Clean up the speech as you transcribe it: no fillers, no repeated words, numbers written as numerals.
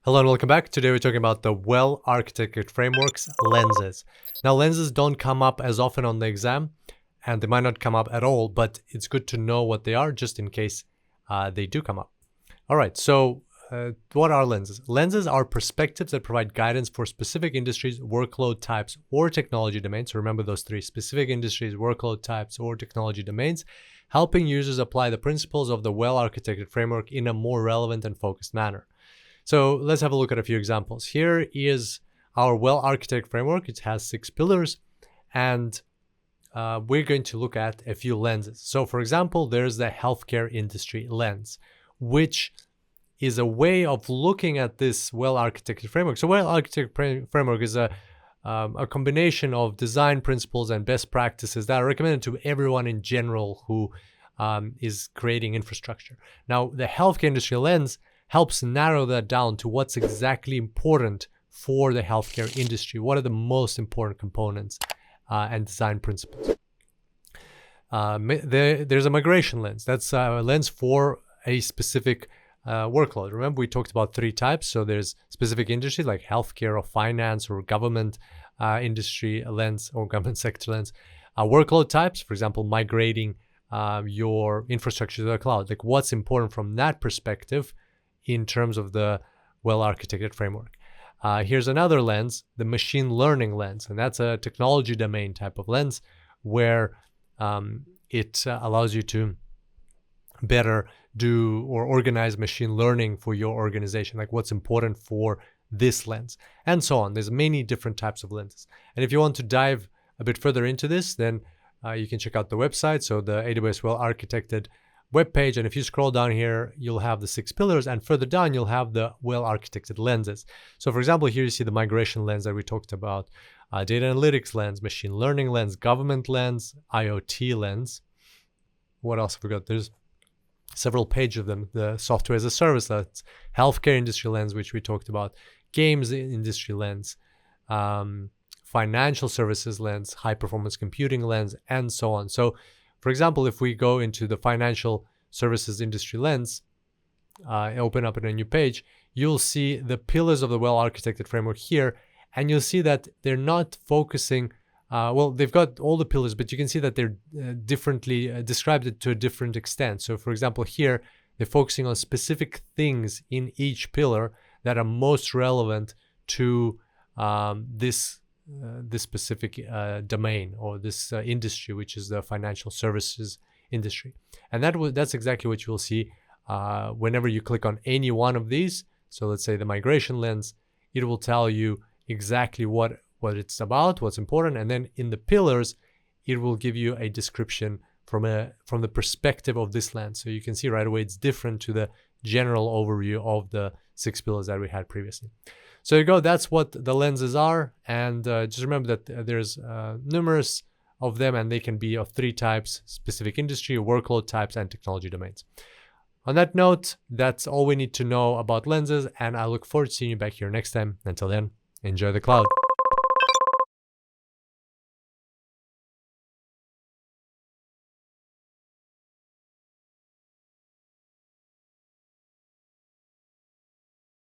Hello and welcome back. Today we're talking about the Well-Architected Frameworks, Lenses. Now, lenses don't come up as often on the exam, and they might not come up at all, but it's good to know what they are just in case they do come up. All right, so what are lenses? Lenses are perspectives that provide guidance for specific industries, workload types, or technology domains. So remember those three: specific industries, workload types, or technology domains, helping users apply the principles of the Well-Architected Framework in a more relevant and focused manner. So let's have a look at a few examples. Here is our Well-Architected Framework. It has 6 pillars, and we're going to look at a few lenses. So for example, there's the healthcare industry lens, which is a way of looking at this Well-Architected Framework. So Well-Architected Framework is a combination of design principles and best practices that are recommended to everyone in general who is creating infrastructure. Now, the healthcare industry lens helps narrow that down to what's exactly important for the healthcare industry. What are the most important components and design principles? There's a migration lens. That's a lens for a specific workload. Remember, we talked about 3 types. So there's specific industry like healthcare or finance or government industry lens or government sector lens. Workload types, for example, migrating your infrastructure to the cloud. Like, what's important from that perspective in terms of the Well-Architected Framework. Here's another lens, the machine learning lens, and that's a technology domain type of lens where it allows you to better do or organize machine learning for your organization, like what's important for this lens, and so on. There's many different types of lenses. And if you want to dive a bit further into this, then you can check out the website, so the AWS Well-Architected webpage, and if you scroll down here, you'll have the 6 pillars, and further down you'll have the well-architected lenses. So for example, here you see the migration lens that we talked about, data analytics lens, machine learning lens, government lens, IoT lens. What else have we got? There's several pages of them. The software as a service lens, healthcare industry lens, which we talked about, games industry lens, financial services lens, high performance computing lens, and so on. So for example, if we go into the financial services industry lens, open up in a new page, you'll see the pillars of the Well-Architected Framework here, and you'll see that they're not focusing, well, they've got all the pillars, but you can see that they're differently described to a different extent. So for example, here, they're focusing on specific things in each pillar that are most relevant to this specific domain or this industry, which is the financial services industry. And that's exactly what you will see whenever you click on any one of these. So let's say the migration lens, it will tell you exactly what it's about, what's important, and then in the pillars, it will give you a description from the perspective of this lens. So you can see right away it's different to the general overview of the 6 pillars that we had previously. So there you go, that's what the lenses are, and just remember that there's numerous of them, and they can be of 3 types: specific industry, workload types, and technology domains. On that note, that's all we need to know about lenses, and I look forward to seeing you back here next time. Until then, enjoy the cloud.